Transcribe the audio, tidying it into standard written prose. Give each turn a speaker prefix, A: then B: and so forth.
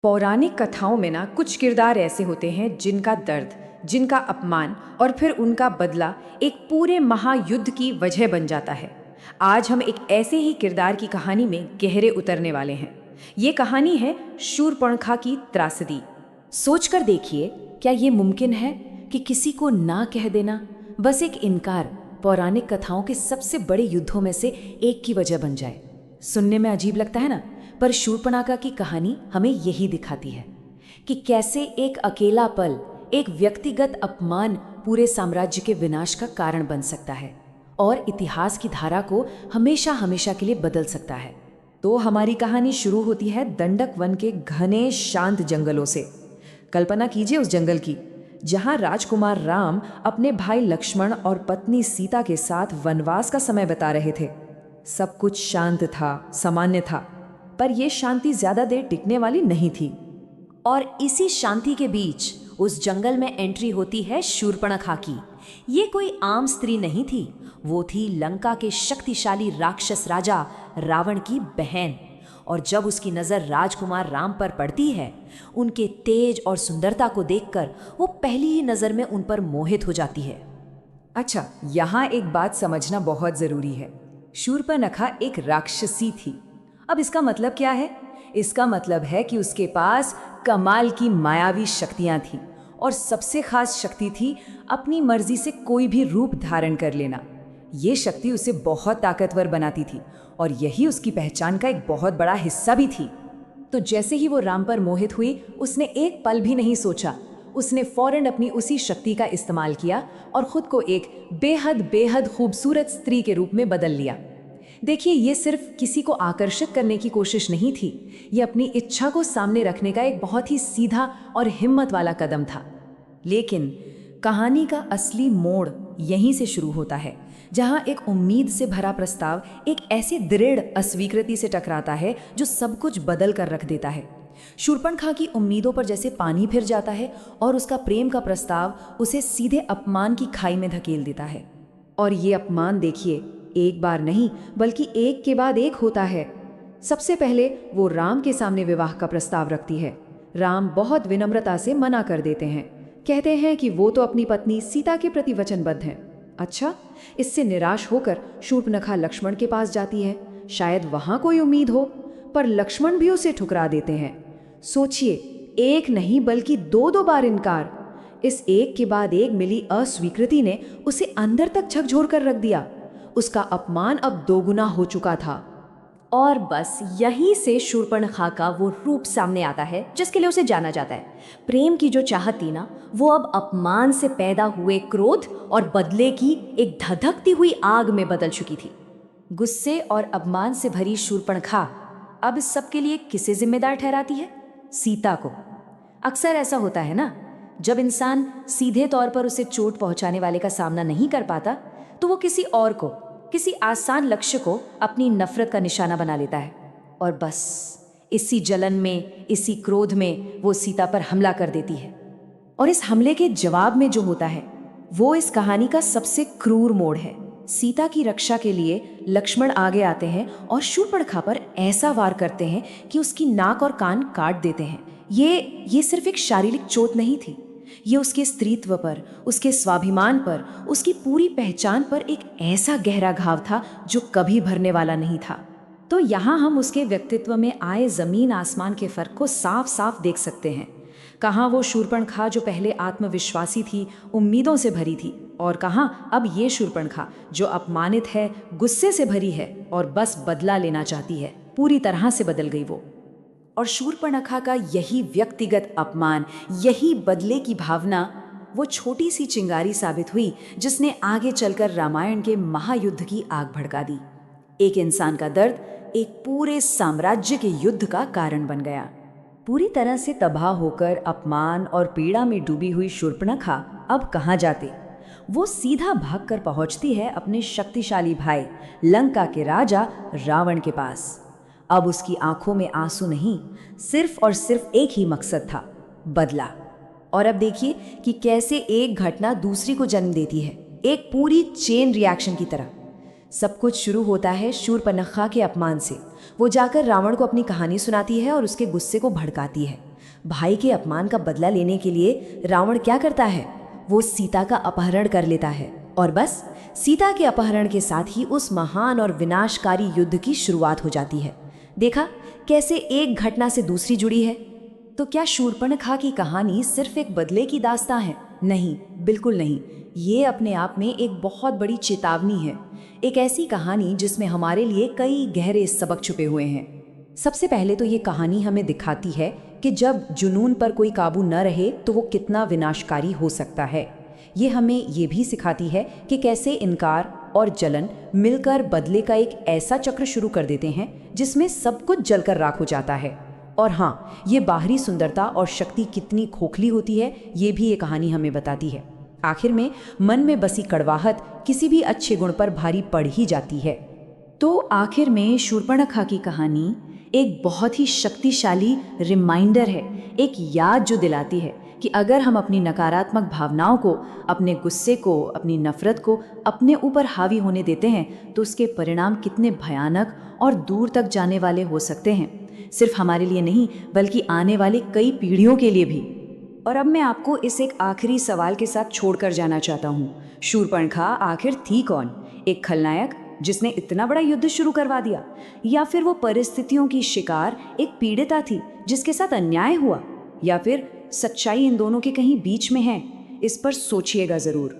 A: पौराणिक कथाओं में ना कुछ किरदार ऐसे होते हैं जिनका दर्द, जिनका अपमान और फिर उनका बदला एक पूरे महायुद्ध की वजह बन जाता है। आज हम एक ऐसे ही किरदार की कहानी में गहरे उतरने वाले हैं। ये कहानी है शूरपणखा की त्रासदी। सोचकर देखिए, क्या ये मुमकिन है कि किसी को ना कह देना, बस एक इनकार, पौराणिक कथाओं के सबसे बड़े युद्धों में से एक की वजह बन जाए। सुनने में अजीब लगता है ना, पर शूर्पणखा की कहानी हमें यही दिखाती है कि कैसे एक अकेला पल, एक व्यक्तिगत अपमान पूरे साम्राज्य के विनाश का कारण बन सकता है और इतिहास की धारा को हमेशा हमेशा के लिए बदल सकता है। तो हमारी कहानी शुरू होती है दंडक वन के घने शांत जंगलों से। कल्पना कीजिए उस जंगल की जहां राजकुमार राम अपने भाई लक्ष्मण और पत्नी सीता के साथ वनवास का समय बिता रहे थे। सब कुछ शांत था, सामान्य था, पर यह शांति ज्यादा देर टिकने वाली नहीं थी।
B: और इसी शांति के बीच उस जंगल में एंट्री होती है शूर्पणखा की। ये कोई आम स्त्री नहीं थी, वो थी लंका के शक्तिशाली राक्षस राजा रावण की बहन। और जब उसकी नज़र राजकुमार राम पर पड़ती है, उनके तेज और सुंदरता को देखकर वो पहली ही नज़र में उन पर मोहित हो जाती है।
A: अच्छा, यहाँ एक बात समझना बहुत जरूरी है। शूर्पणखा एक राक्षसी थी। अब इसका मतलब क्या है? इसका मतलब है कि उसके पास कमाल की मायावी शक्तियां थीं और सबसे खास शक्ति थी अपनी मर्जी से कोई भी रूप धारण कर लेना। ये शक्ति उसे बहुत ताकतवर बनाती थी और यही उसकी पहचान का एक बहुत बड़ा हिस्सा भी थी। तो जैसे ही वो राम पर मोहित हुई, उसने एक पल भी नहीं सोचा। उसने फौरन अपनी उसी शक्ति का इस्तेमाल किया और खुद को एक बेहद बेहद खूबसूरत स्त्री के रूप में बदल लिया। देखिए, ये सिर्फ किसी को आकर्षित करने की कोशिश नहीं थी, ये अपनी इच्छा को सामने रखने का एक बहुत ही सीधा और हिम्मत वाला कदम था। लेकिन कहानी का असली मोड़ यहीं से शुरू होता है, जहां एक उम्मीद से भरा प्रस्ताव एक ऐसे दृढ़ अस्वीकृति से टकराता है जो सब कुछ बदल कर रख देता है। शूर्पणखा की उम्मीदों पर जैसे पानी फिर जाता है और उसका प्रेम का प्रस्ताव उसे सीधे अपमान की खाई में धकेल देता है। और ये अपमान देखिए, एक बार नहीं बल्कि एक के बाद एक होता है। सबसे पहले वो राम के सामने विवाह का प्रस्ताव रखती है। राम बहुत विनम्रता से मना कर देते हैं, कहते हैं कि वो तो अपनी पत्नी सीता के प्रति वचनबद्ध हैं। अच्छा, इससे निराश होकर शूर्पणखा लक्ष्मण के पास जाती है, शायद वहां कोई उम्मीद हो, पर लक्ष्मण भी उसे ठुकरा देते हैं। सोचिए, एक नहीं बल्कि दो दो बार इनकार। इस एक के बाद एक मिली अस्वीकृति ने उसे अंदर तक झकझोर कर रख दिया। उसका अपमान अब दोगुना हो चुका था।
B: और बस यहीं से शूर्पणखा का वो रूप सामने आता है जिसके लिए उसे जाना जाता है। प्रेम की जो चाहत थी ना, वो अब अपमान से पैदा हुए क्रोध और बदले की एक धधकती हुई आग में बदल चुकी थी। गुस्से और अपमान से भरी शूर्पणखा अब इस सब के लिए किसे जिम्मेदार ठहराती है? सीता को। अक्सर ऐसा होता है ना, जब इंसान सीधे तौर पर उसे चोट पहुंचाने वाले का सामना नहीं कर पाता, तो वो किसी और को, किसी आसान लक्ष्य को अपनी नफरत का निशाना बना लेता है। और बस इसी जलन में, इसी क्रोध में वो सीता पर हमला कर देती है। और इस हमले के जवाब में जो होता है, वो इस कहानी का सबसे क्रूर मोड़ है। सीता की रक्षा के लिए लक्ष्मण आगे आते हैं और शूर्पणखा पर ऐसा वार करते हैं कि उसकी नाक और कान काट देते हैं। ये सिर्फ एक शारीरिक चोट नहीं थी, ये उसके स्त्रीत्व पर, उसके स्वाभिमान पर, उसकी पूरी पहचान पर एक ऐसा गहरा घाव था जो कभी भरने वाला नहीं था। तो यहाँ हम उसके व्यक्तित्व में आए जमीन आसमान के फर्क को साफ साफ देख सकते हैं। कहाँ वो शूर्पणखा जो पहले आत्मविश्वासी थी, उम्मीदों से भरी थी, और कहाँ अब ये शूर्पणखा जो अपमानित है, गुस्से से भरी है और बस बदला लेना चाहती है। पूरी तरह से बदल गई वो। और शूर्पणखा का यही व्यक्तिगत अपमान, यही बदले की भावना वो छोटी सी चिंगारी साबित हुई जिसने आगे चलकर रामायण के महायुद्ध की आग भड़का दी। एक इंसान का दर्द एक पूरे साम्राज्य के युद्ध का कारण बन गया। पूरी तरह से तबाह होकर अपमान और पीड़ा में डूबी हुई शूर्पणखा अब कहाँ जाती? वो सीधा भागकर पहुंचती है अपने शक्तिशाली भाई लंका के राजा रावण के पास। अब उसकी आंखों में आंसू नहीं, सिर्फ और सिर्फ एक ही मकसद था, बदला। और अब देखिए कि कैसे एक घटना दूसरी को जन्म देती है, एक पूरी चेन रिएक्शन की तरह। सब कुछ शुरू होता है शूर्पणखा के अपमान से। वो जाकर रावण को अपनी कहानी सुनाती है और उसके गुस्से को भड़काती है। भाई के अपमान का बदला लेने के लिए रावण क्या करता है? वो सीता का अपहरण कर लेता है और बस सीता के अपहरण के साथ ही उस महान और विनाशकारी युद्ध की शुरुआत हो जाती है। देखा कैसे एक घटना से दूसरी जुड़ी है।
A: तो क्या शूर्पणखा की कहानी सिर्फ एक बदले की दास्तां है? नहीं, बिल्कुल नहीं। ये अपने आप में एक बहुत बड़ी चेतावनी है, एक ऐसी कहानी जिसमें हमारे लिए कई गहरे सबक छुपे हुए हैं। सबसे पहले तो ये कहानी हमें दिखाती है कि जब जुनून पर कोई काबू न रहे तो वो कितना विनाशकारी हो सकता है। ये हमें ये भी सिखाती है कि कैसे इनकार और जलन मिलकर बदले का एक ऐसा चक्र शुरू कर देते हैं जिसमें सब कुछ जलकर राख हो जाता है। और हाँ, ये बाहरी सुंदरता और शक्ति कितनी खोखली होती है, ये भी ये कहानी हमें बताती है। आखिर में मन में बसी कड़वाहट किसी भी अच्छे गुण पर भारी पड़ ही जाती है। तो आखिर में शूर्पणखा की कहानी एक बहुत ही शक्तिशाली रिमाइंडर है, एक याद जो दिलाती है कि अगर हम अपनी नकारात्मक भावनाओं को, अपने गुस्से को, अपनी नफरत को अपने ऊपर हावी होने देते हैं तो उसके परिणाम कितने भयानक और दूर तक जाने वाले हो सकते हैं, सिर्फ हमारे लिए नहीं बल्कि आने वाली कई पीढ़ियों के लिए भी। और अब मैं आपको इस एक आखिरी सवाल के साथ छोड़कर जाना चाहता हूँ। शूर्पणखा आखिर थी कौन? एक खलनायक जिसने इतना बड़ा युद्ध शुरू करवा दिया, या फिर वो परिस्थितियों की शिकार एक पीड़िता थी जिसके साथ अन्याय हुआ, या फिर सच्चाई इन दोनों के कहीं बीच में है? इस पर सोचिएगा ज़रूर।